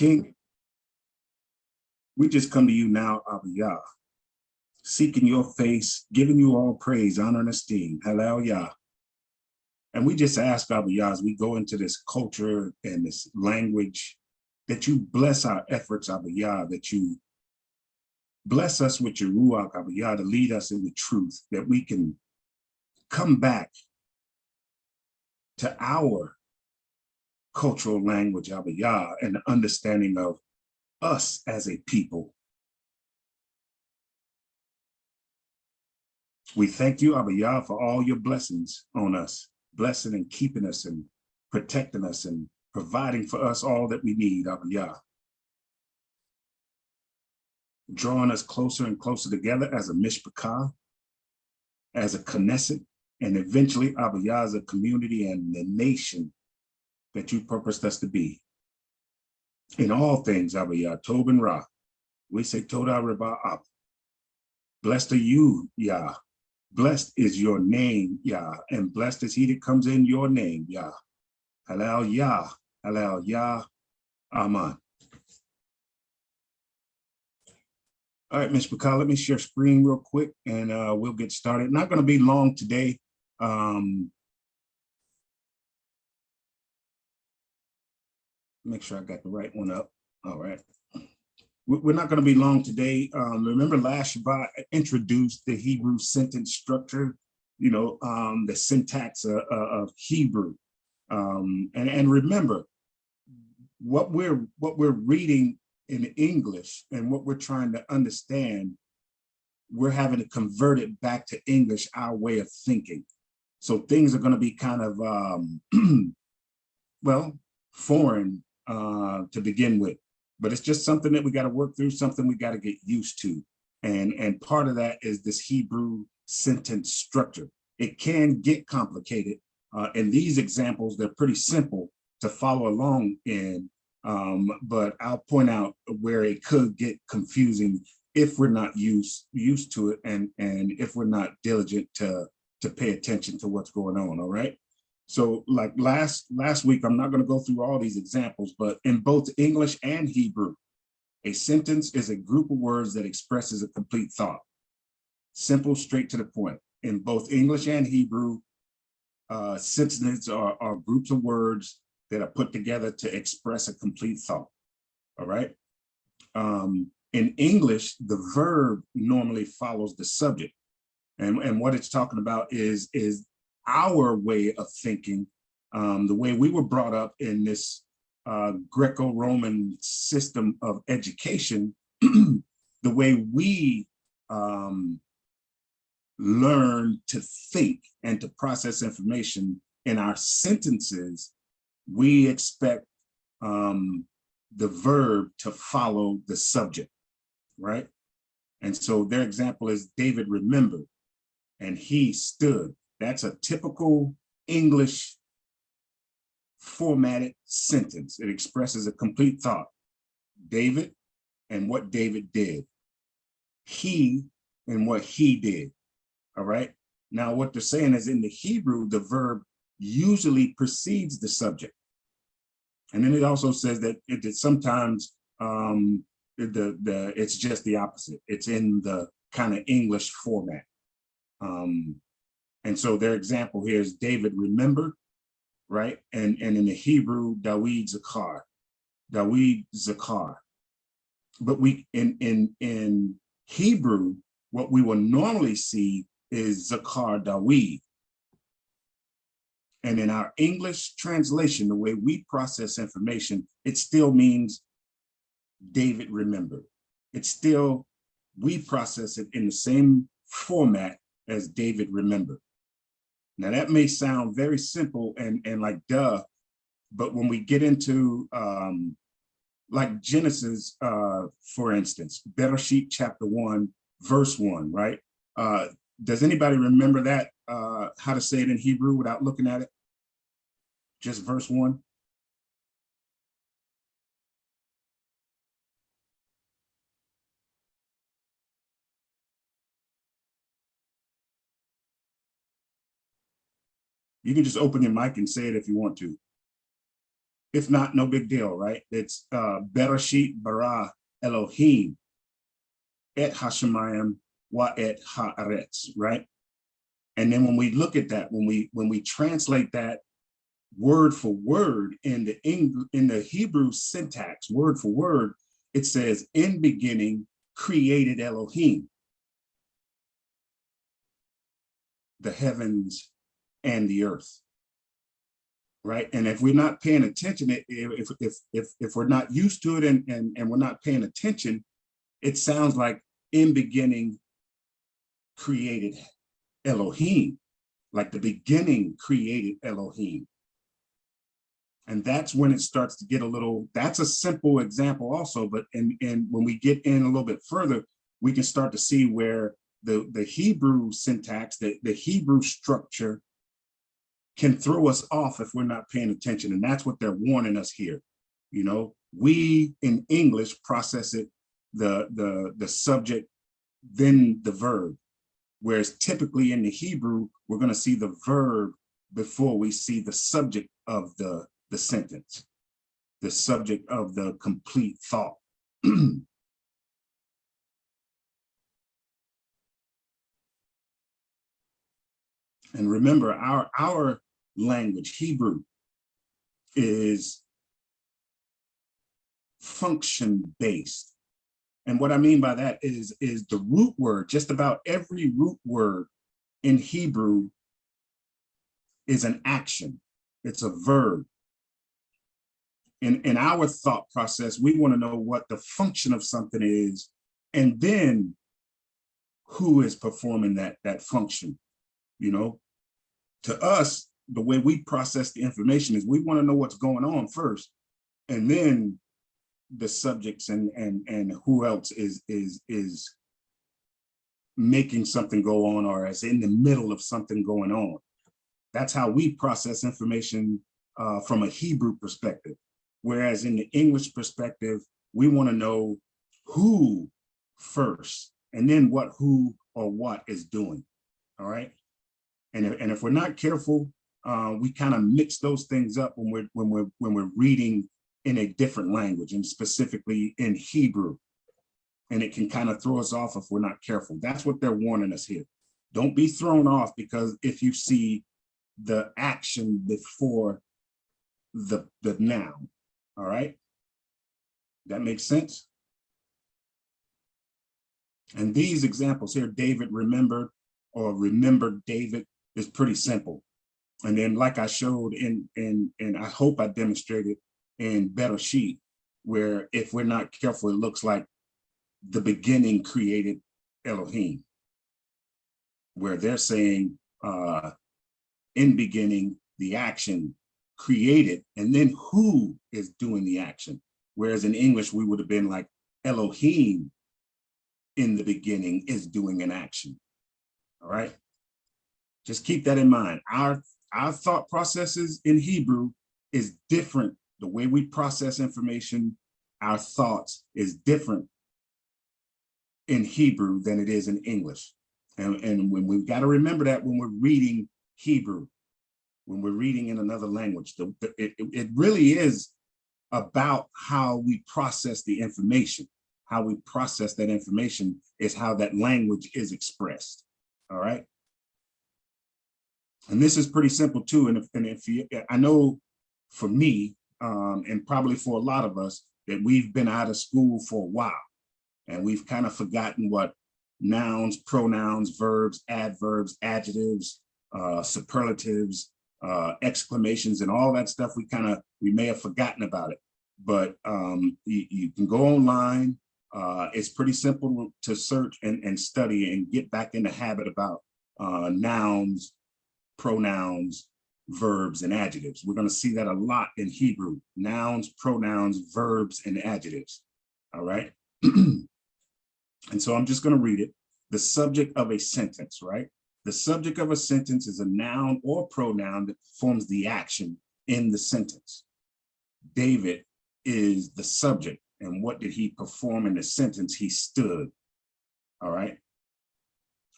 King, we just come to you now, Abba Yah, seeking your face, giving you all praise, honor, and esteem. Halal Yah. And we just ask, Abba Yah, as we go into this culture and this language, that you bless our efforts, Abba Yah, that you bless us with your Ruach, Abba Yah, to lead us in the truth, that we can come back to our cultural language, Abba Yah, and the understanding of us as a people. We thank you, Abba Yah, for all your blessings on us, blessing and keeping us and protecting us and providing for us all that we need, Abba Yah. Drawing us closer and closer together as a mishpachah, as a Knesset, and eventually, Abba Yah, as a community and the nation that you purposed us to be. In all things, Abba Yah, Tob and Ra, we say Todah Rabah Ab. Blessed are you, Yah. Blessed is your name, Yah, and blessed is he that comes in your name, Yah. Halal Yah, Halal Yah, Aman. All right, Ms. Bakal, let me share screen real quick and we'll get started. Not going to be long today. Make sure I got the right one up. All right. We're not going to be long today. Remember last Shabbat I introduced the Hebrew sentence structure, you know, the syntax of Hebrew. And remember, what we're reading in English and what we're trying to understand, we're having to convert it back to English, our way of thinking. So things are going to be kind of, well, foreign to begin with. But it's just something that we got to work through, something we got to get used to. And part of that is this Hebrew sentence structure. It can get complicated. In these examples, they're pretty simple to follow along in, but I'll point out where it could get confusing if we're not used to it and if we're not diligent to pay attention to what's going on, all right? So like last week, I'm not going to go through all these examples, but in both English and Hebrew, a sentence is a group of words that expresses a complete thought. Simple, straight to the point. In both English and Hebrew, sentences are groups of words that are put together to express a complete thought, all right? In English, the verb normally follows the subject. And what it's talking about is our way of thinking, the way we were brought up in this Greco-Roman system of education, the way we learn to think and to process information in our sentences, we expect the verb to follow the subject, right? And so their example is David remembered and he stood. That's a typical English formatted sentence. It expresses a complete thought. David and what David did. He and what he did, all right? Now what they're saying is in the Hebrew, the verb usually precedes the subject. And then it also says that sometimes it's just the opposite. It's in the kind of English format. And so their example here is David remembered, right? And in the Hebrew, Dawid Zaqan, Dawid Zaqan. But we in Hebrew, what we will normally see is Zaqar Dawid. And in our English translation, the way we process information, it still means David remembered. It's still, we process it in the same format as David remembered. Now that may sound very simple and like duh, but when we get into like Genesis, for instance, Bereshit chapter 1, verse 1, right? Does anybody remember that, how to say it in Hebrew without looking at it? Just verse 1. You can just open your mic and say it if you want to. If not, no big deal, right? It's Bereshit bara Elohim et hashemayim wa et haaretz, right? And then when we look at that, when we translate that word for word in the Hebrew syntax, word for word, it says, in beginning created Elohim the heavens and the earth, right? And if we're not paying attention, if we're not used to it and we're not paying attention, it sounds like in beginning created Elohim, like the beginning created Elohim. And that's when it starts to get a little, that's a simple example also, but and when we get in a little bit further, we can start to see where the Hebrew syntax, the Hebrew structure can throw us off if we're not paying attention. And that's what they're warning us here. You know, we in English process it, the subject, then the verb. Whereas typically in the Hebrew, we're going to see the verb before we see the subject of the sentence, the subject of the complete thought. And remember, our language, Hebrew, is function-based. And what I mean by that is the root word, just about every root word in Hebrew is an action. It's a verb. In our thought process, we want to know what the function of something is, and then who is performing that function. You know, to us, the way we process the information is we want to know what's going on first, and then the subjects and who else is making something go on, or is in the middle of something going on. That's how we process information from a Hebrew perspective. Whereas in the English perspective, we want to know who first, and then what who or what is doing. All right. And if we're not careful, we kind of mix those things up when we're reading in a different language, and specifically in Hebrew. And it can kind of throw us off if we're not careful. That's what they're warning us here. Don't be thrown off because if you see the action before the noun. All right. That makes sense. And these examples here, David remembered, or remembered David, is pretty simple. And then like I showed and I hope I demonstrated in Bereshit, where if we're not careful, it looks like the beginning created Elohim, where they're saying in beginning, the action created, and then who is doing the action. Whereas in English, we would have been like Elohim in the beginning is doing an action. All right. Just keep that in mind. Our thought processes in Hebrew is different. The way we process information, our thoughts is different in Hebrew than it is in English. And when we've got to remember that when we're reading Hebrew, when we're reading in another language, it really is about how we process the information. How we process that information is how that language is expressed. All right. And this is pretty simple too. And if you, I know for me, and probably for a lot of us, that we've been out of school for a while, and we've kind of forgotten what nouns, pronouns, verbs, adverbs, adjectives, superlatives, exclamations, and all that stuff. We may have forgotten about it, but you can go online. It's pretty simple to search and study and get back in the habit about nouns, pronouns, verbs, and adjectives. We're going to see that a lot in Hebrew: nouns, pronouns, verbs, and adjectives. All right. And so I'm just going to read it. The subject of a sentence, right? The subject of a sentence is a noun or pronoun that performs the action in the sentence. David is the subject. And what did he perform in the sentence? He stood. All right.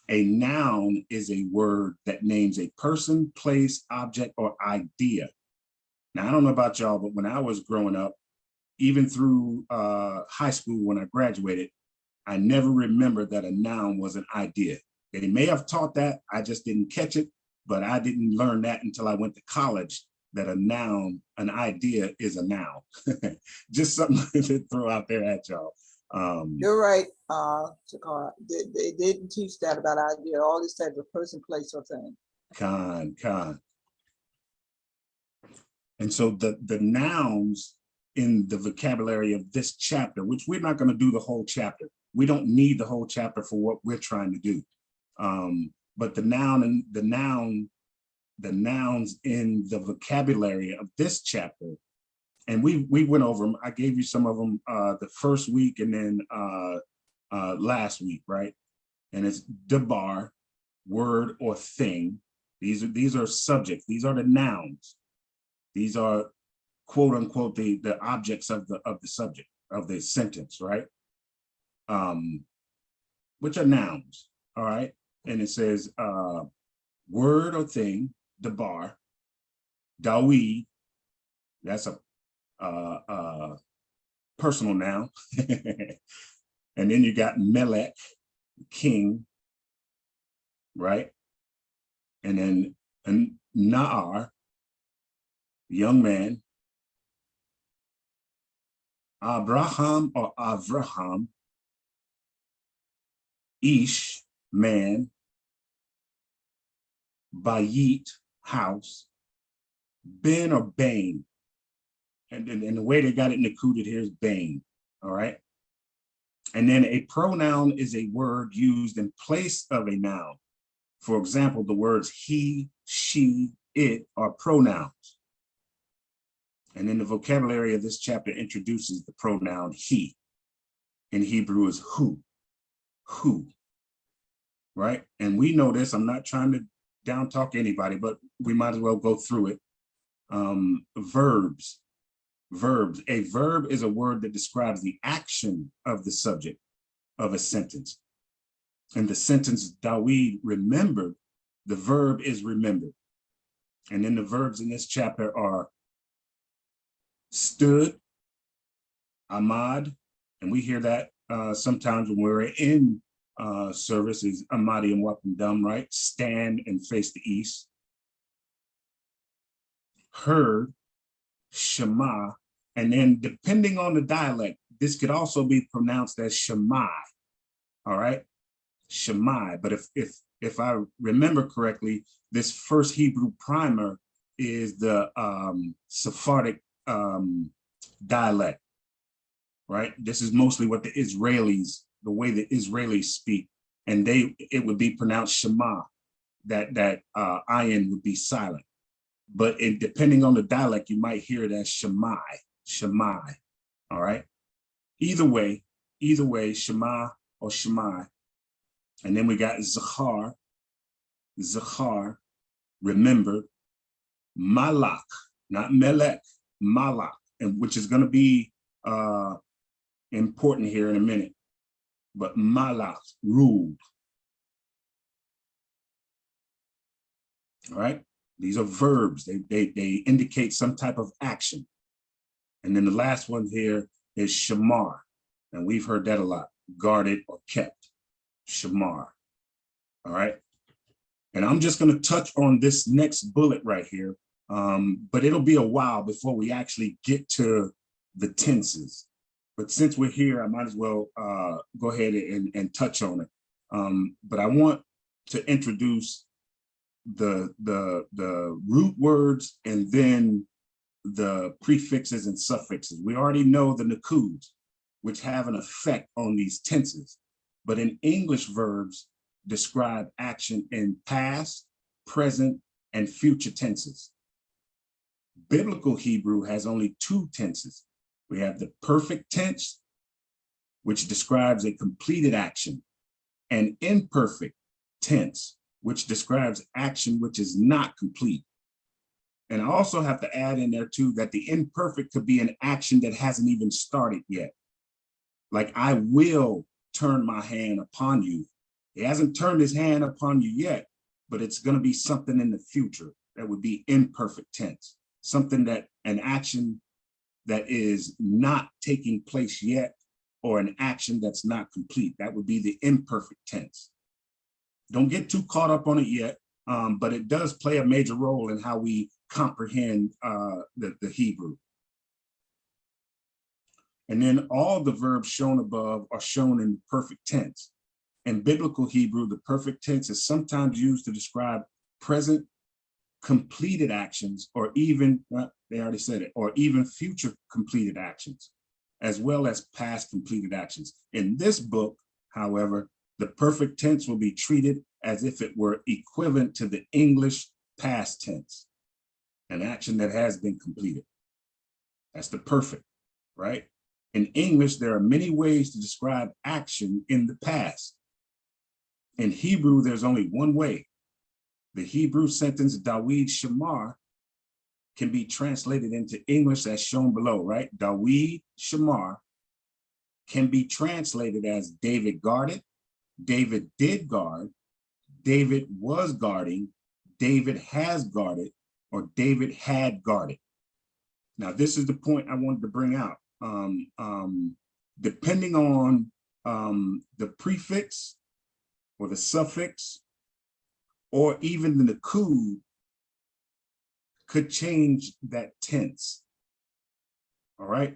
A noun is a word that names a person, place, object, or idea. Now, I don't know about y'all, but when I was growing up, even through high school, when I graduated, I never remembered that a noun was an idea. They may have taught that, I just didn't catch it, but I didn't learn that until I went to college, that a noun, an idea is a noun. Just something to throw out there at y'all. You're right, Zaqan. They didn't teach that about idea. All this said was person, place, or thing. Con. And so the nouns in the vocabulary of this chapter, which we're not going to do the whole chapter. We don't need the whole chapter for what we're trying to do. But the nouns in the vocabulary of this chapter, and we went over them. I gave you some of them the first week and then last week, right? And it's dabar, word or thing. These are subjects. These are the nouns. These are quote unquote the objects of the subject of the sentence, right? Which are nouns, all right? And it says word or thing, dabar, dawi, that's a personal noun. And then you got melech, king, right? And then naar, young man. Abraham or Avraham, ish, man. Bayit, house. Ben or bane. And the way they got it included here is bane, all right? And then a pronoun is a word used in place of a noun. For example, the words he, she, it are pronouns. And then the vocabulary of this chapter introduces the pronoun he. In Hebrew is who, right? And we know this, I'm not trying to down talk anybody, but we might as well go through it. Verbs. A verb is a word that describes the action of the subject of a sentence. And the sentence Dawid remembered, the verb is remembered. And then the verbs in this chapter are stood, amad, and we hear that sometimes when we're in services, amadi and wapandam, right? Stand and face the east. Heard, shema, and then depending on the dialect, this could also be pronounced as shemai, all right? Shemai, but if I remember correctly, this first Hebrew primer is the Sephardic dialect, right? This is mostly what the Israelis, the way the Israelis speak, and it would be pronounced Shema, that ayin would be silent. But depending on the dialect, you might hear it as Shemai, all right? Either way, Shema or Shemai. And then we got Zachar, remember, Malak, not Melech, Malak, and which is going to be important here in a minute. But Malak, ruled. All right, these are verbs. They indicate some type of action. And then the last one here is Shamar, and we've heard that a lot, guarded or kept, Shamar. All right. And I'm just going to touch on this next bullet right here, but it'll be a while before we actually get to the tenses. But since we're here, I might as well go ahead and touch on it. But I want to introduce the root words and then the prefixes and suffixes. We already know the nakuds, which have an effect on these tenses. But in English, verbs describe action in past, present, and future tenses. Biblical Hebrew has only two tenses. We have the perfect tense, which describes a completed action, and imperfect tense, which describes action which is not complete. And I also have to add in there too that the imperfect could be an action that hasn't even started yet. Like, I will turn my hand upon you. He hasn't turned his hand upon you yet, but it's going to be something in the future that would be imperfect tense. an action that is not taking place yet, or an action that's not complete. That would be the imperfect tense. Don't get too caught up on it yet, but it does play a major role in how we comprehend the Hebrew. And then all the verbs shown above are shown in the perfect tense. In biblical Hebrew, the perfect tense is sometimes used to describe present completed actions, or even, well, they already said it, or even future completed actions, as well as past completed actions. In this book, however, the perfect tense will be treated as if it were equivalent to the English past tense, an action that has been completed. That's the perfect, right? In English, there are many ways to describe action in the past. In Hebrew, there's only one way. The Hebrew sentence Dawid Shamar can be translated into English as shown below, right? Dawid Shamar can be translated as David guarded, David did guard, David was guarding, David has guarded, or David had guarded. Now, this is the point I wanted to bring out. Depending on the prefix or the suffix, or even the nakud, could change that tense. All right.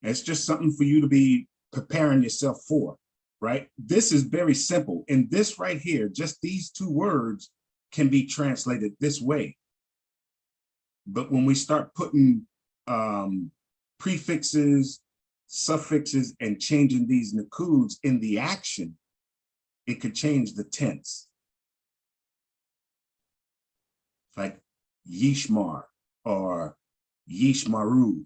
It's just something for you to be preparing yourself for, right? This is very simple. And this right here, just these two words can be translated this way. But when we start putting prefixes, suffixes, and changing these nakuds in the action, it could change the tense. Like Yishmar or Yishmaru,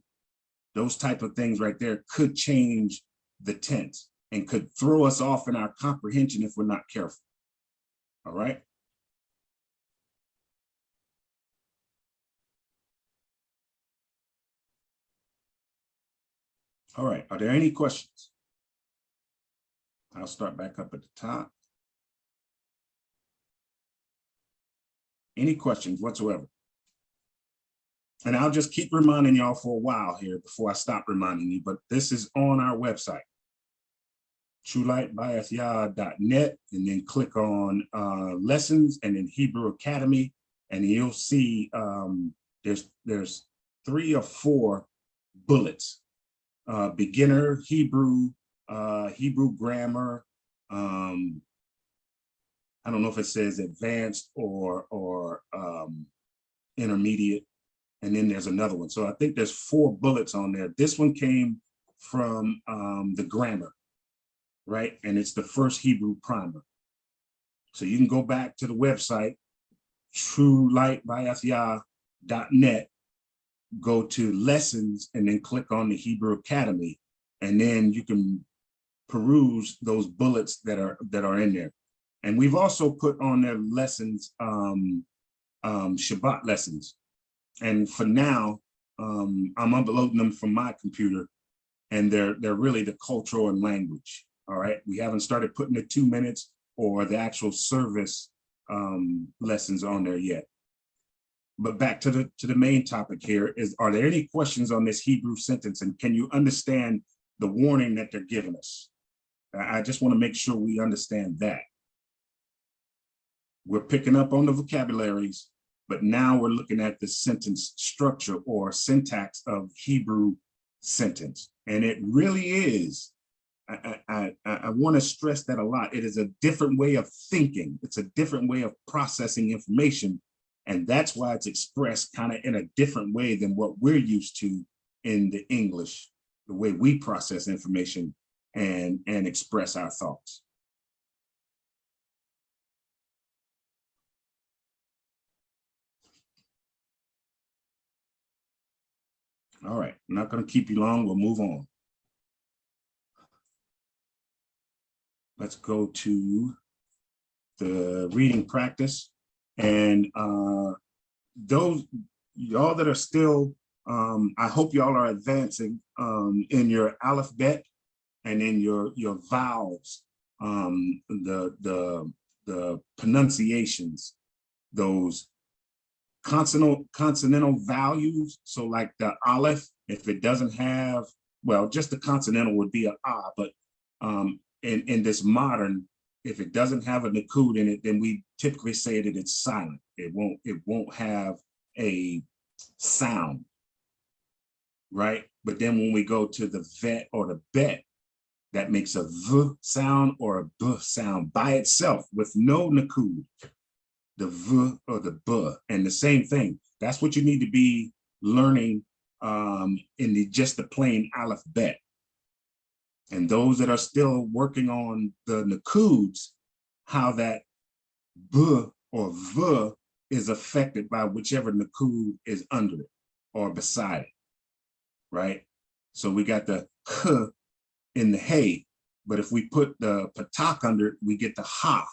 those type of things right there could change the tense and could throw us off in our comprehension if we're not careful. All right. All right, are there any questions? I'll start back up at the top. Any questions whatsoever? And I'll just keep reminding y'all for a while here before I stop reminding you, but this is on our website, truelightbyasya.net, and then click on lessons and then Hebrew Academy, and you'll see there's 3 or 4 bullets. Beginner Hebrew, Hebrew grammar. I don't know if it says advanced or intermediate. And then there's another one. So I think there's 4 bullets on there. This one came from the grammar, right? And it's the first Hebrew primer. So you can go back to the website, truelightbyasya.net, go to lessons, and then click on the Hebrew Academy, and then you can peruse those bullets that are in there. And we've also put on their lessons, Shabbat lessons. And for now, I'm uploading them from my computer, and they're really the cultural and language. All right, we haven't started putting the 2 minutes or the actual service lessons on there yet. But back to the main topic here is, are there any questions on this Hebrew sentence, and can you understand the warning that they're giving us? I just want to make sure we understand that. We're picking up on the vocabularies, but now we're looking at the sentence structure or syntax of Hebrew sentence. And it really is, I want to stress that a lot. It is a different way of thinking. It's a different way of processing information. And that's why it's expressed kind of in a different way than what we're used to in the English, the way we process information and express our thoughts. All right, I'm not going to keep you long. We'll move on. Let's go to the reading practice. And those y'all that are still, I hope y'all are advancing in your alphabet and in your vowels, the pronunciations, those consonantal values. So like the aleph, if it doesn't have, well, just the consonantal would be a ah, but in this modern, if it doesn't have a nakud in it, then we typically say that it's silent. It won't have a sound, right? But then when we go to the vet or the bet, that makes a v sound or a b sound by itself with no nakud, the v or the b. And the same thing, that's what you need to be learning in just the plain aleph bet. And those that are still working on the nakuds, how that b or v is affected by whichever nakud is under it or beside it, right? So we got the k in the hey, but if we put the patak under it, we get the ha.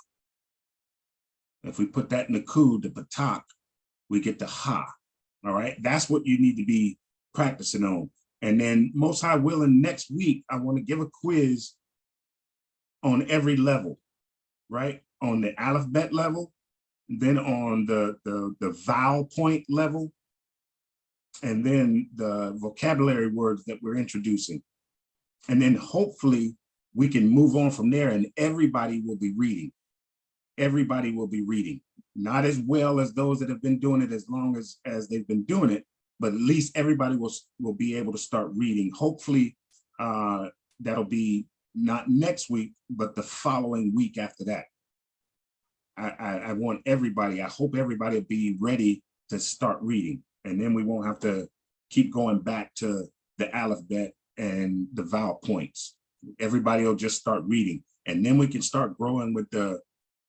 If we put that nakud, the patak, we get the ha. All right, that's what you need to be practicing on. And then most high willing, next week, I want to give a quiz on every level, right? On the alphabet level, then on the vowel point level, and then the vocabulary words that we're introducing. And then hopefully we can move on from there and everybody will be reading. Everybody will be reading. Not as well as those that have been doing it as long as they've been doing it, but at least everybody will be able to start reading. Hopefully that'll be not next week, but the following week after that. I want everybody, I hope everybody will be ready to start reading. And then we won't have to keep going back to the alphabet and the vowel points. Everybody will just start reading. And then we can start growing with the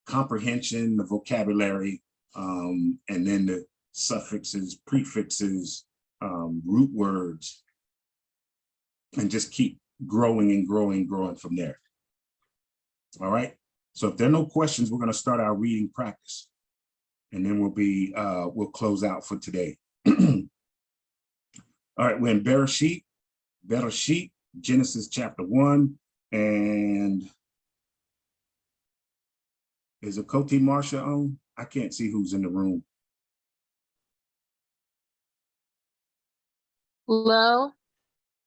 comprehension, the vocabulary, and then the suffixes, prefixes, root words, and just keep growing and growing, growing from there. All right. So if there are no questions, we're going to start our reading practice, and then we'll close out for today. All right, we're in Bereshit, Genesis chapter 1, and is a Koti Marsha on? I can't see who's in the room. Hello?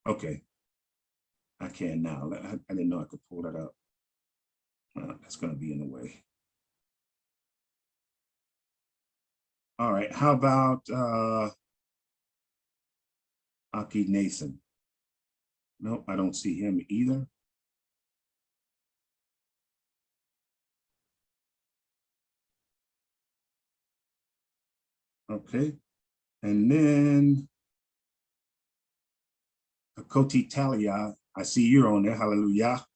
Okay, I can now. I didn't know I could pull that up. That's going to be in the way. All right, how about Aki Nathan? Nope, I don't see him either. Okay, and then Koti Talia, I see you're on there, hallelujah.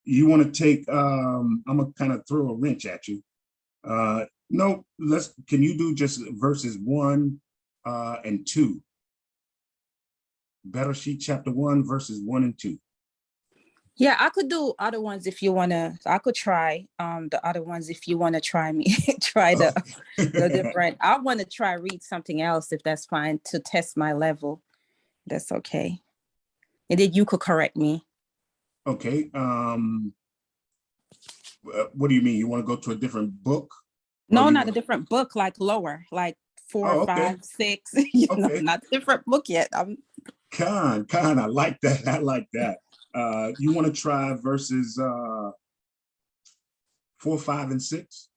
You want to take, I'm gonna kind of throw a wrench at you. No, can you do just verses 1 and 2? Bereshit chapter 1, verses 1 and 2. Yeah, I could do other ones if you wanna. I could try the other ones if you wanna try me. Try the different. I want to try read something else if that's fine to test my level. That's okay. And then you could correct me. Okay. What do you mean? You want to go to a different book? No, not a different book, like lower, like 4, 5, 6. You know, not a different book yet. Khan, I like that. I like that. You want to try verses 4, 5, and 6?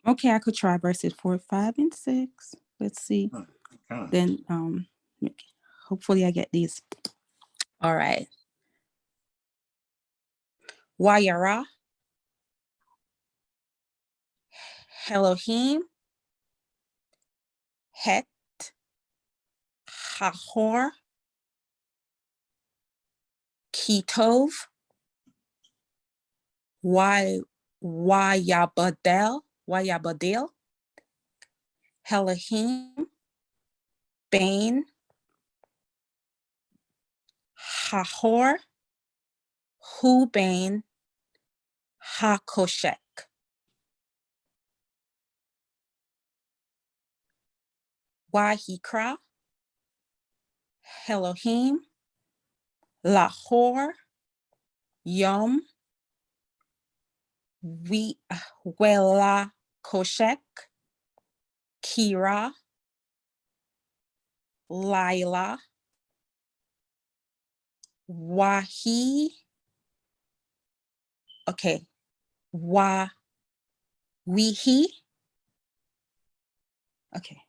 Okay, I could try verses 4, 5, and 6. Let's see. Then hopefully I get these. All right. Wayara, Elohim, Het, Hahor, Kitov, Wayabadel, Elohim, Bain, Hahor, Hubain, Hakoshek. Wahikra, Elohim, Lahor, Yom, Wela Koshek, Kira, Lila, Wahi, okay, Wawihi, okay,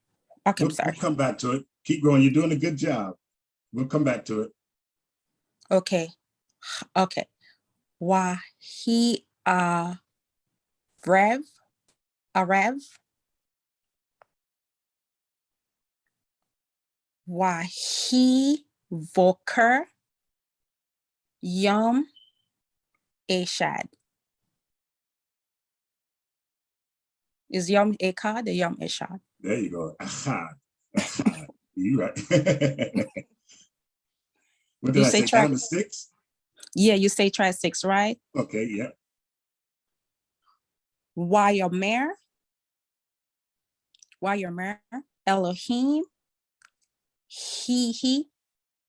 I'm We'll sorry. come back to it. Keep going. You're doing a good job. We'll come back to it. Okay, okay, Wahi, Rev, Arev, Wahi, Voker, Yum, Ashad. Is Yom Echad or Yom Eshad? There you go. Aha. Aha. You right. What did You I say say? try. Down to 6? Yeah, you say try 6, right? Okay, yeah. Wayomer, Elohim, he,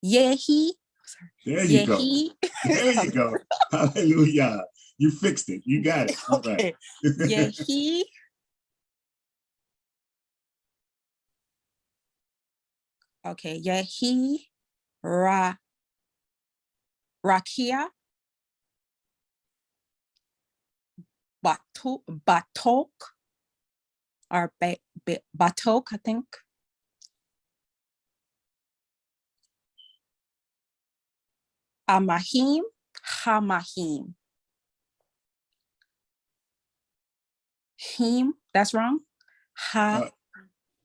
Yehi, There you go. Yehi. There you go. Hallelujah. You fixed it. You got it. All right. Okay, Yehi, okay, Yehi, Rakia, Batok, or Batok, I think. Amahim, Hamahim. Him, that's wrong.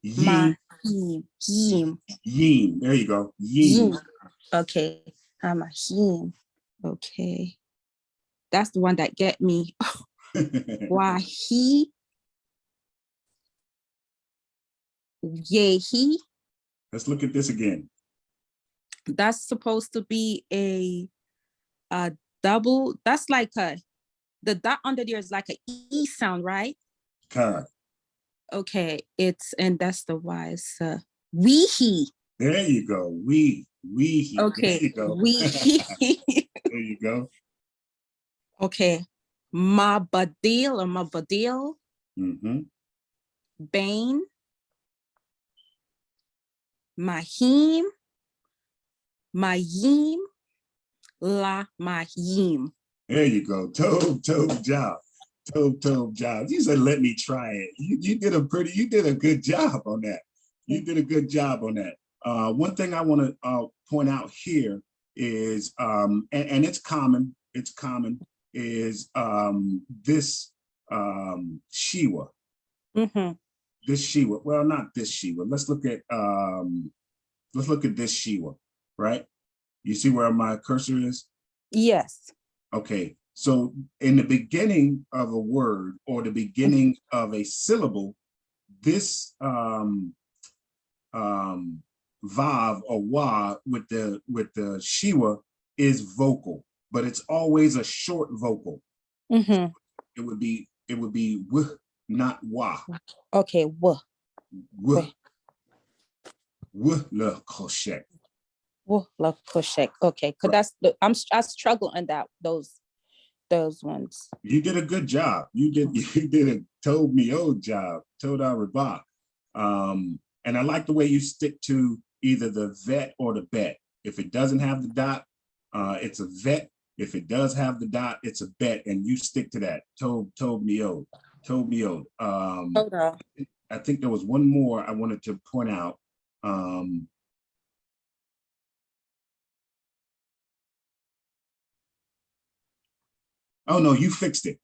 Yim. Yim. Yim. There you go. Yim. Yim. Okay. Hamahim. Okay. That's the one that get me. Wahi. Yehi. Let's look at this again. That's supposed to be a double. That's like the dot under there is like an E sound, right? Con. Okay. And that's the Y. It's wehi. There you go. Wehi. Okay. There you go. Wehi. There you go. Okay. Mabadil or Mabadil. Mm-hmm. Bain. Mahim. Mayim. La Mahim. There you go. Tove job. Tove job. You said, let me try it. You did a good job on that. You did a good job on that. One thing I want to point out here is, and it's common, is this Shiwa. Mm-hmm. This Shiwa. Well, not this Shiwa. Let's look at this Shiwa, right? You see where my cursor is? Yes. Okay, so in the beginning of a word or the beginning of a syllable, this vav or wa with the shiwa is vocal, but it's always a short vocal. Mm-hmm. It would be w, not wa. Okay. W le koshek. love Koshek. Okay, because that's I struggle on those ones. You did a good job. You did a told me old job, told our rabak. And I like the way you stick to either the vet or the bet. If it doesn't have the dot, it's a vet. If it does have the dot, it's a bet, and you stick to that. Told me old. I think there was one more I wanted to point out. Oh no, you fixed it.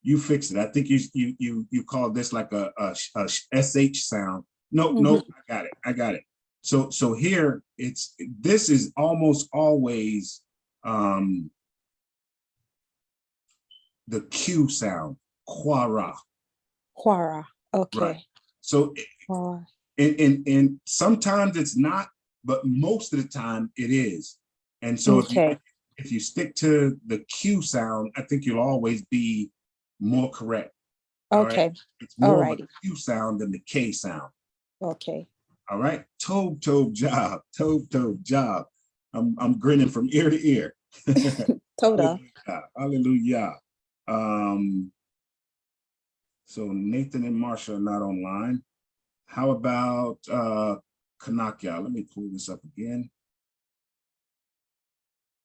You fixed it. I think you called this like a sh sound. No, I got it. So here this is almost always the Q sound, quara. Quara. Okay. Right. So and sometimes it's not, but most of the time it is. And so if you stick to the Q sound, I think you'll always be more correct. Okay. Right? It's more of a Q sound than the K sound. Okay. All right. Tove job. Tove job. I'm grinning from ear to ear. Toda. Hallelujah. So Nathan and Marsha are not online. How about Kanakya? Let me pull this up again.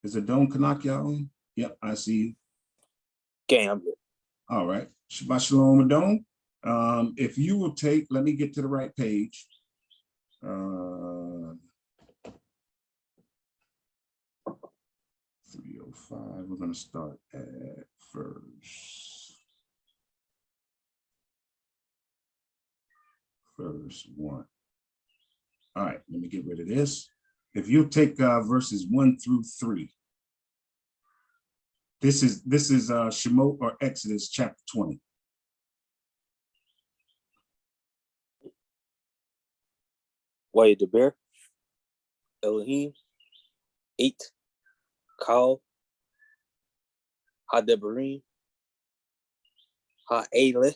Is it Don Kanakya on? Yep, I see you. Okay, I'm good. All right. Shabbat Shalom, Adon. If you will take, let me get to the right page. 305, we're going to start at verse 1. All right, let me get rid of this. If you take verses 1 through 3, this is Shemot or Exodus chapter 20. Wayedaber, Elohim, 8, Kal, Hadebarim, Ha-Ele,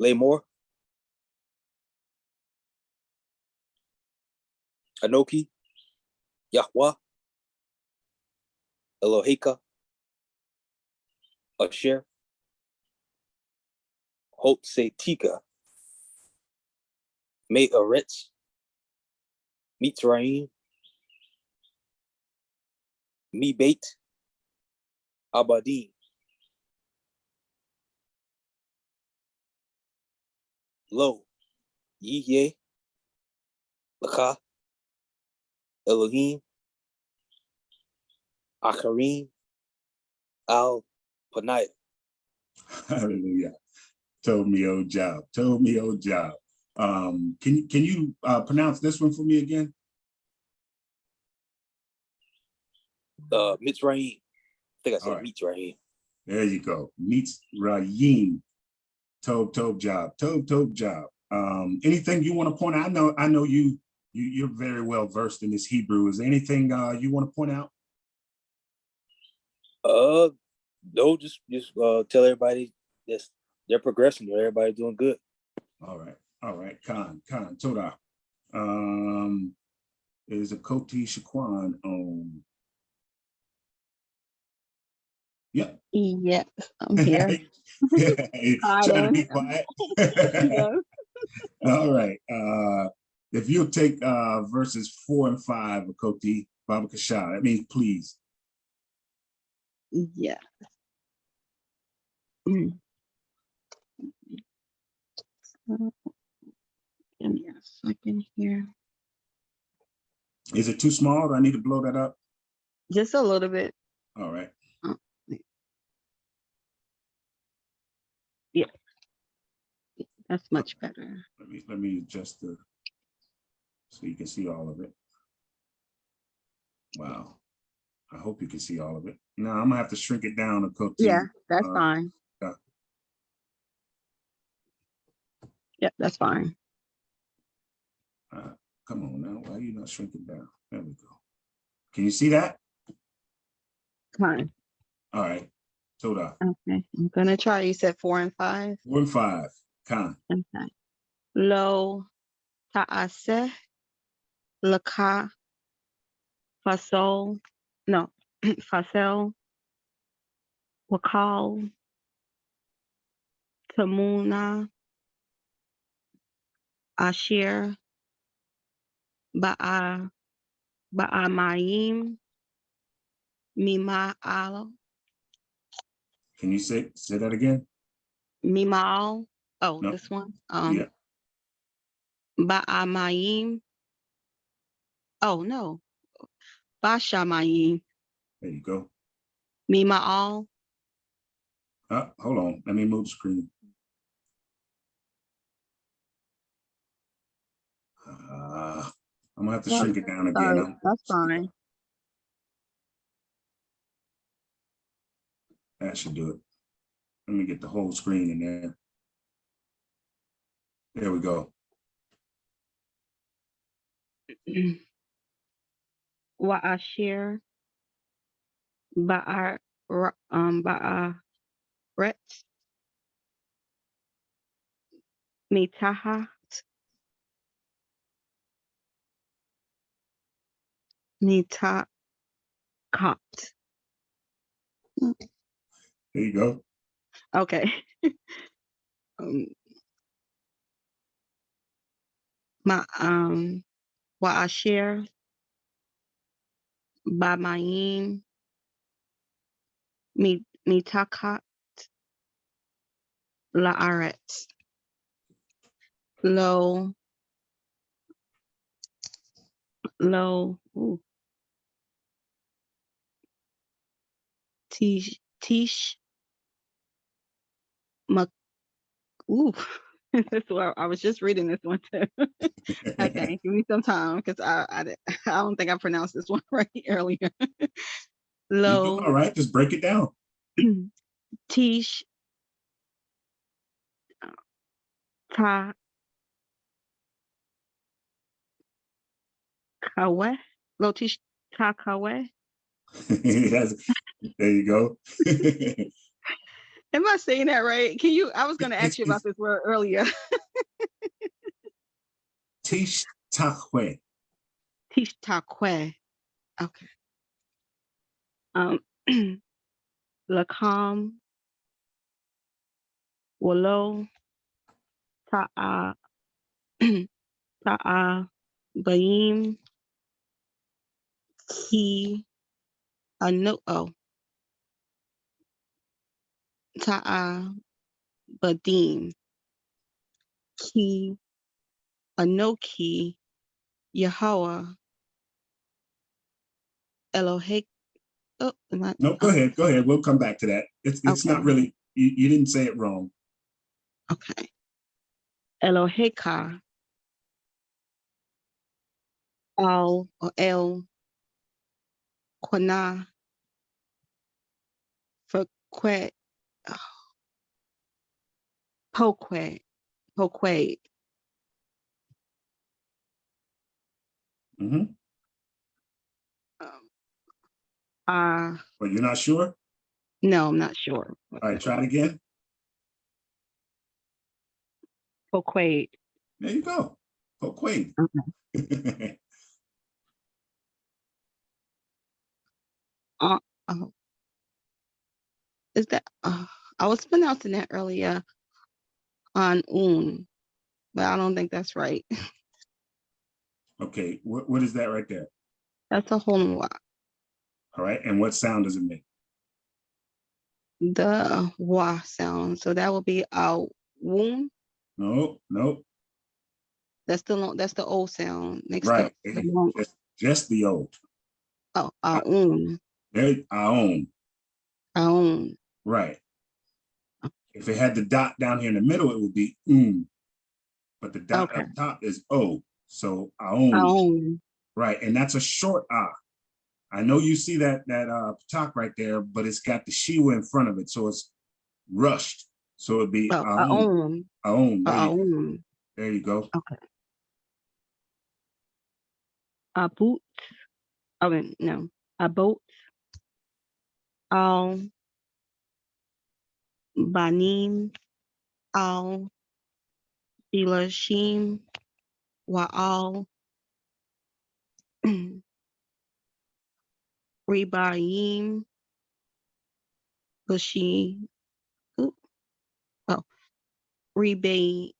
Lamor, Anoki, Yahweh, Eloheka, Asher, Hotsetika, Me'aretz, Mitzrayim, Mebeit, Abadim, Lo, Yihye, Laka, Elohim, Akarim, Al Panaya. Hallelujah. Told me old job. Can you pronounce this one for me again? Mitzrayim. I think I said All right. Mitzrayim. There you go. Mitzrayim. Tov job. Anything you want to point out? I know you're very well versed in this Hebrew. Is there anything you want to point out? No, just tell everybody this they're progressing. Everybody doing good. All right. Khan, Toda. Is a Koti Shaquan on? Yep. Yeah, I'm here. Trying to be quiet. Yeah. All right. If you'll take verses 4 and 5 of Koti Baba Kasha, that means please. Yeah. Mm. Give me a second here. Is it too small? Do I need to blow that up? Just a little bit. All right. Yeah. That's much better. Let me adjust the so you can see all of it. Wow. I hope you can see all of it. No, I'm gonna have to shrink it down to Koti. Yeah, that's fine. Yeah. Yep, that's fine. Come on now. Why are you not shrinking down? There we go. Can you see that? Fine. All right. Toda. Okay. I'm gonna try. You said 4 and 5. 4 and 5. Khan. Okay. Lo ta'aseh laka fasol. No. Fasel. Wakal. Tamuna. Ashir. Ba'amayim. Mima'al. Can you say that again? Mimal. Oh, No. this one. Yeah. Ba'amayim. Oh no. Bashamayim. There you go. Mimal. Hold on. Let me move the screen. I'm gonna have to shrink it down again. Sorry, that's fine. That should do it. Let me get the whole screen in there. There we go. Wa'ashir. Ba'aret. Mitaha. Nitakat. There you go. Okay. My Wa'ashir, Bamayim, Mitakat, La'aretz, Lo, ooh, Tish, ooh. That's why I was just reading this one too. Okay, give me some time because I don't think I pronounced this one right earlier. You do Lo, all right, just break it down. Tish, Ta, Kawe, Lo Tish, Ta, Kawe. Yes, there you go. Am I saying that right? Can you? I was going to ask It's you about this word earlier. Tish Tahwe. Tish, Ta, Kwe. Okay. Lakam, Walo, Ta'a, Ta'a, Bayim, Ki, Ta'a, Badim, Ki, Anoki, Yahweh, Elohim. Oh, No, go ahead, go ahead. We'll come back to that. It's not okay. really, you didn't say it wrong. Okay. Eloheka, Al, or El, Quana, Fekwe, Pokwe, Pokwe, Mm-hmm. But you're not sure? No, I'm not sure. All right, try it again. Pokwe. There you go. Oh, Quaid. Okay. Uh, oh, is that, I was pronouncing that earlier on but I don't think that's right. Okay, what is that right there? That's a whole lot. All right, and what sound does it make? The wa sound. So that would be wound. No, no, That's the O sound next right. to the long. Just the old. Oh, There, our own. own. Right. If it had the dot down here in the middle, it would be but the dot Okay. up top is O. So our own. Own. Right, and that's a short ah. I know you see that talk right there, but it's got the shiwa in front of it, so it's rushed. So it'd be our own. Our own. There you go. Okay. A boot. I mean, no. A boat. Al. Banim. Al. Bilashim. Wa'al. Ribayim. Bashi. Oh. Ribayim.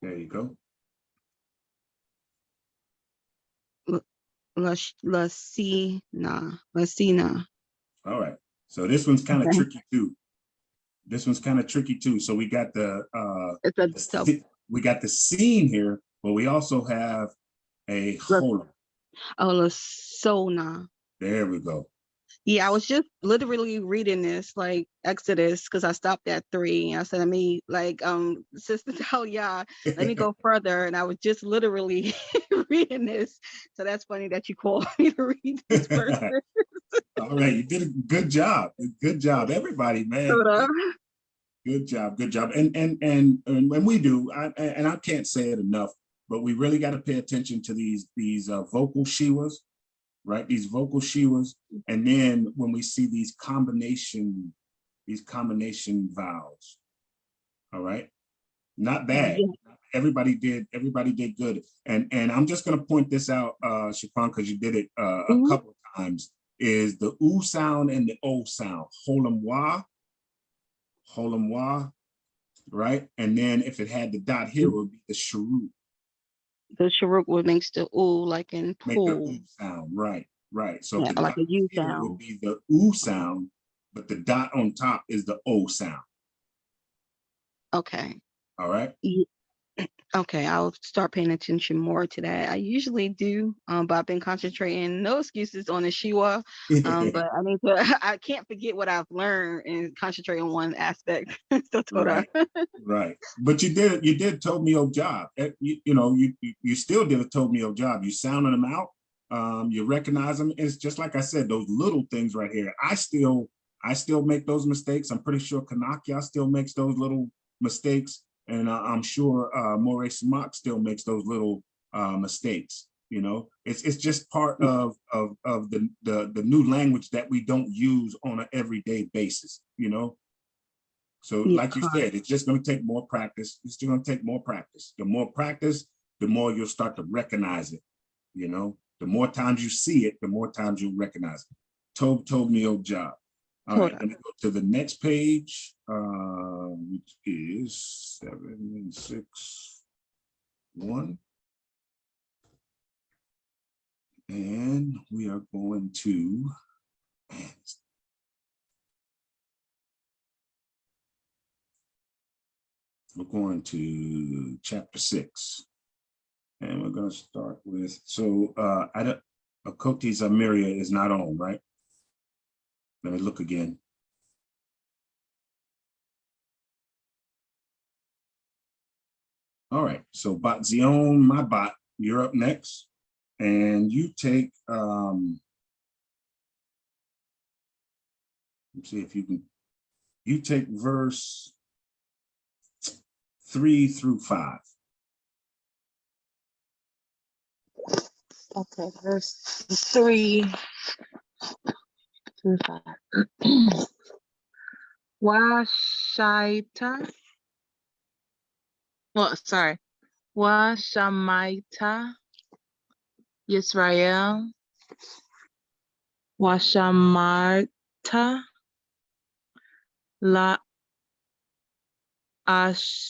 There you go. Lasina. All right. So this one's kind of Okay. tricky too. So we got we got the scene here, but we also have a hola. Lasona. There we go. Yeah, I was just literally reading this like Exodus because I stopped at 3. I said, Sister Talia, let me go further. And I was just literally reading this. So that's funny that you called me to read this verse. All right, you did a good job. Good job, everybody, man. Good job, good job. And when we do, I can't say it enough, but we really got to pay attention to these vocal shiwas, right? These vocal shiwas, and then when we see these combination vowels, all right, not bad. Yeah. Everybody did good. And I'm just gonna point this out, Shafan, because you did it a couple of times. Is the oo sound and the o sound, holam wa, Holamwa, right? And then if it had the dot here, it would be the sharuk. The sharuk would makes the ooh like in Make the pool. oo sound, right, right. So Yeah, if the like dot a U here sound. would be the oo sound, but the dot on top is the O sound. Okay. All right. Okay, I'll start paying attention more to that. I usually do, but I've been concentrating. No excuses on the Shiwa, but I need to. I can't forget what I've learned and concentrate on one aspect. So Toda. Right, right. But you did told me your job. You still did a told me your job. You sounded them out. You recognize them. It's just like I said, those little things right here. I still make those mistakes. I'm pretty sure Kanakya still makes those little mistakes. And I'm sure Maurice Mock still makes those little mistakes. You know, it's just part of the new language that we don't use on an everyday basis. You know, so like you said, it's just going to take more practice. It's just going to take more practice. The more practice, the more you'll start to recognize it. You know, the more times you see it, the more times you'll recognize it. Told me your job. All right, let me go to the next page, which is 761. And we are going to, we're going to chapter 6. And we're going to start with, so Akoti Zamiria is not on, right? Let me look again. All right, so Bot Zion, my bot, you're up next. And you take, let's see if you can, you take verse 3 through 5. Okay, verse 3 through 5. Washaita. Well, sorry. Washamaita Yisrael. Washamarta La Asut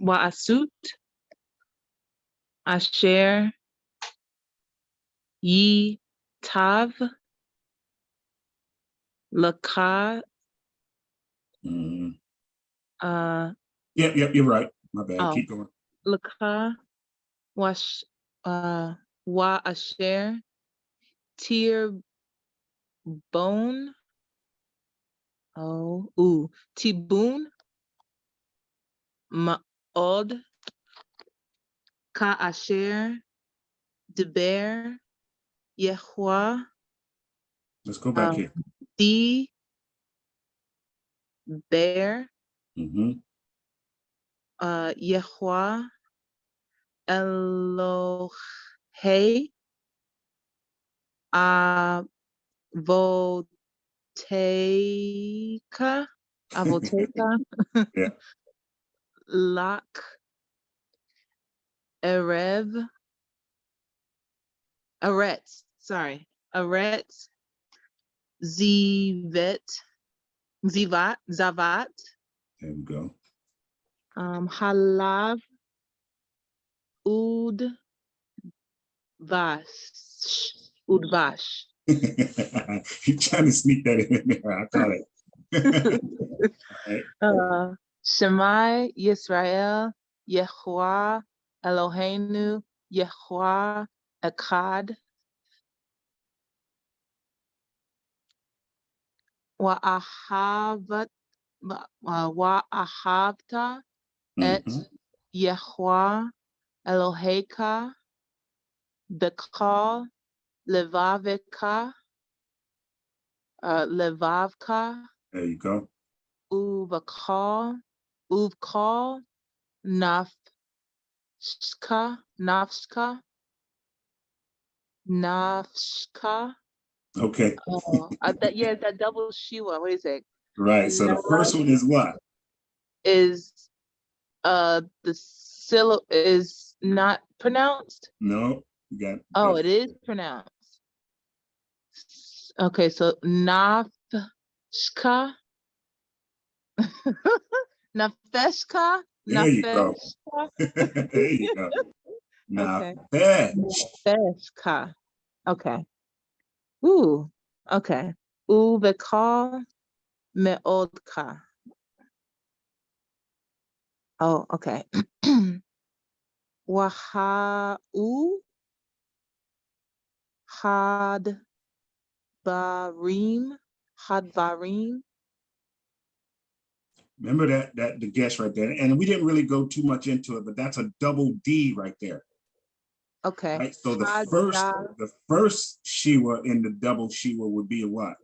Waasut Asher Yi Tav Laka. Yep, you're right. My bad. Keep going. Laka Wash Wa Asher Tir Bone. Tibun Ma'od Ka Asher Deber Yehua. Let's go back here. The Bear Yehua Elohe Avoteka Yeah. Lak Erev Aretz, sorry, Aretz Zavat. There we go. Halav Udvash. You're trying to sneak that in there. I caught it. Right. Shemai Yisrael Yehuah Eloheinu Yehuah Echad. Wa'ahavta et Yehuah Eloheka Bekal Levavka. There you go. Uvkal Nafshka. Okay. That double shiwa. What is it? Right. So the first one is what? Is the syllable is not pronounced? No. You got. Oh, it is pronounced. Okay, so Nafshka Nafeshka. There you go. Nafeshka. There you go. Now, Okay. fetch. Nafeshka. Okay. Ooh. Okay. Uveka meodka. Oh, okay. Wahau hadbarim. Hadvarim. Remember that the guess right there. And we didn't really go too much into it, but that's a double D right there. Okay. Right. So the Hadda- first Shiwa in the double Shiwa would be a what?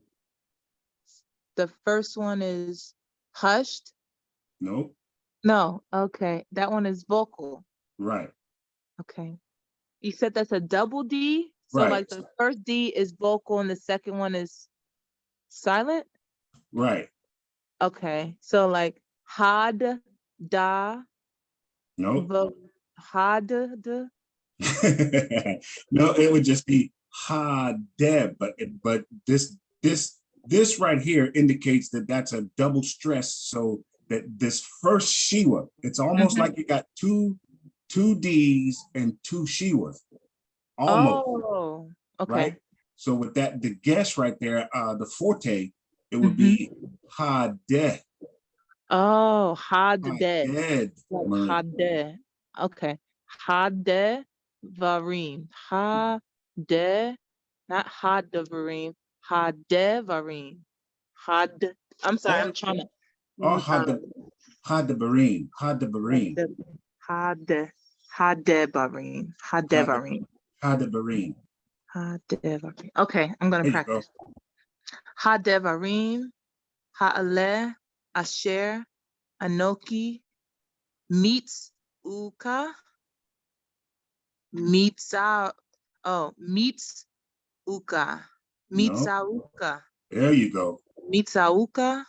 The first one is hushed. Nope. No. Okay. That one is vocal. Right. Okay. You said that's a double D? So Right. like the first D is vocal and the second one is silent? Right. Okay. So like had da Nope. had da. No, it would just be Hadeb, but this right here indicates that that's a double stress. So that this first Shiwa, it's almost like you got two D's and two Shiwas. Almost. Oh, okay. Right. So with that, the guess right there, the forte, it would be Hadeh. Oh, had de. Haded. Like had de. Okay. Had de varim. Ha de, not had de varim. Had de varim. Had. I'm sorry, I'm trying to. Oh, Hadebarim. Hadebarim. Hadebarim. Hadebarim. Hadebarim. Hadebarim. Okay, I'm gonna There you go. practice. Hadebarim. Ha'aleh. Asher. Anoki. Meets Uka. Meetsa. Oh, meets Uka. Meetsa Uka. There you go. Meetsa Uka.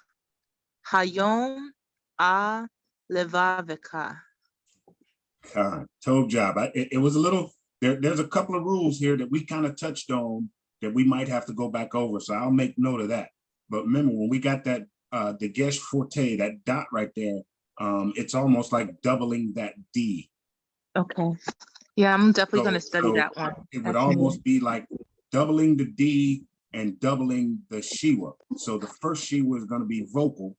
Hayom a levaveka. Tov job. It was a little, there's a couple of rules here that we kind of touched on that we might have to go back over. So I'll make note of that. But remember, when we got that, the Gesh Forte, that dot right there, it's almost like doubling that D. Okay. Yeah, I'm definitely going to study that one. It would almost be like doubling the D and doubling the Shiwa. So the first Shiwa is going to be vocal.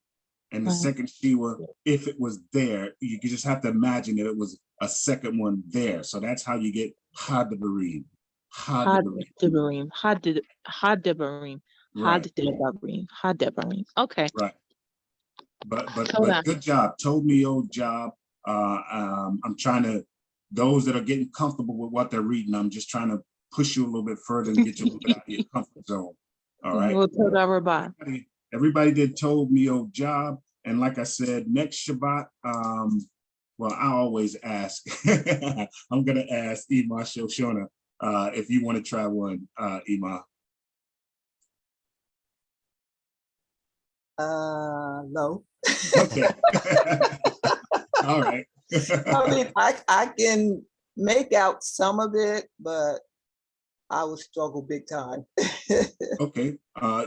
And the second Shiwa, if it was there, you just have to imagine that it was a second one there. So that's how you get Hadebarim. Hadebarim. Hadebarim. Hadebarim. Hadebarim. Okay. Right. But good job. Told me your job. I'm trying to, those that are getting comfortable with what they're reading, I'm just trying to push you a little bit further and get you a little bit out of your comfort zone. All right. We'll tell our Everybody did told me your job. And like I said, next Shabbat, well, I always ask, I'm going to ask Ima Shoshona if you want to try one, Ima. No. Okay. All right. I mean, I can make out some of it, but I would struggle big time. Okay.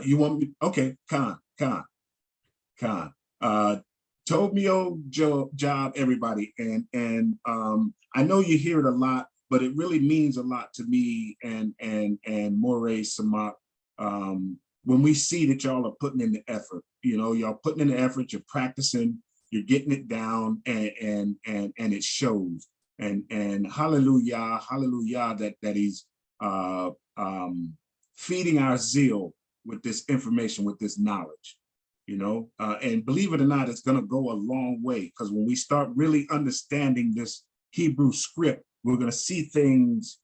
You want me? Okay. Khan. Told me your job, everybody. And I know you hear it a lot, but it really means a lot to me and Moray Samak. When we see that y'all are putting in the effort, you know, y'all putting in the effort, you're practicing, you're getting it down, and it shows. And hallelujah that he's feeding our zeal with this information, with this knowledge, you know, and believe it or not, it's going to go a long way, because when we start really understanding this Hebrew script, we're going to see things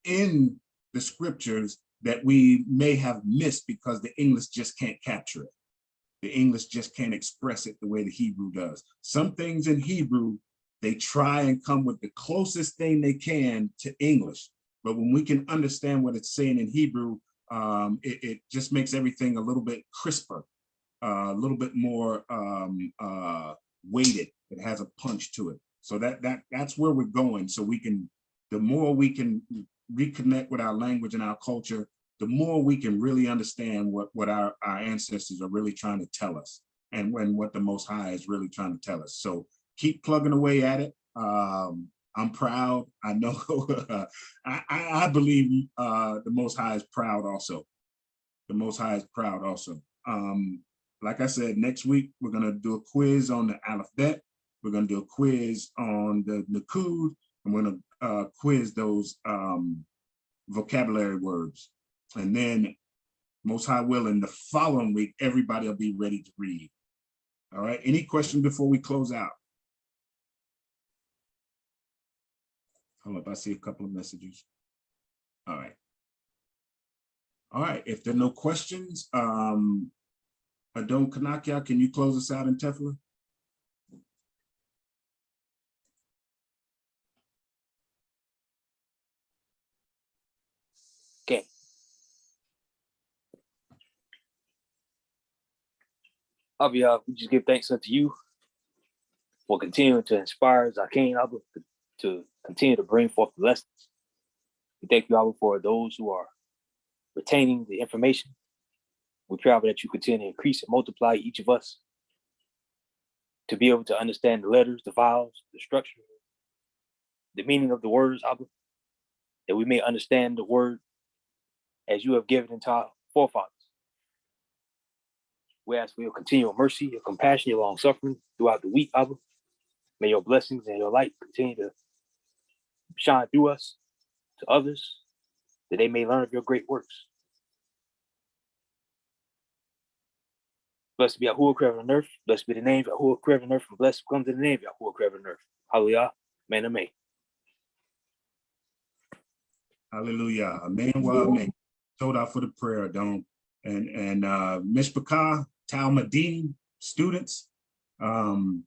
in the scriptures that we may have missed because the English just can't capture it. The English just can't express it the way the Hebrew does. Some things in Hebrew, they try and come with the closest thing they can to English. But when we can understand what it's saying in Hebrew, it just makes everything a little bit crisper, a little bit more weighted. It has a punch to it. So that's where we're going. So we can, the more we can reconnect with our language and our culture, the more we can really understand what our ancestors are really trying to tell us. and when what the Most High is really trying to tell us. So keep plugging away at it. I'm proud. I know I believe the Most High is proud also. The Most High is proud also. Like I said, next week, we're going to do a quiz on the alphabet. We're going to do a quiz on the Nakud. I'm going to quiz those vocabulary words. And then, Most High willing, the following week, everybody will be ready to read. All right. Any questions before we close out? Hold up. I see a couple of messages. All right. All right. If there are no questions, Adon Kanakia, can you close us out in Tefillah? Okay. Abiyah, we just give thanks unto you for continuing to inspire Zaqan, Abba, to continue to bring forth the lessons. We thank you, Abba, for those who are retaining the information. We pray, Abba, that you continue to increase and multiply each of us to be able to understand the letters, the vowels, the structure, the meaning of the words, Abba, that we may understand the word as you have given into our forefathers. We ask for your continual mercy, your compassion, your long suffering throughout the week, Abba. May your blessings and your light continue to shine through us to others, that they may learn of your great works. Blessed be Yahuwah, creator of the earth. Blessed be the name of Yahuwah, creator of the earth. And blessed comes in the name of Yahuwah, creator of the earth. Hallelujah. Amen. Amen. Hallelujah. Amen. Well, amen. Told out for the prayer, Adon. And Mishpachah, Talmudim students, enjoy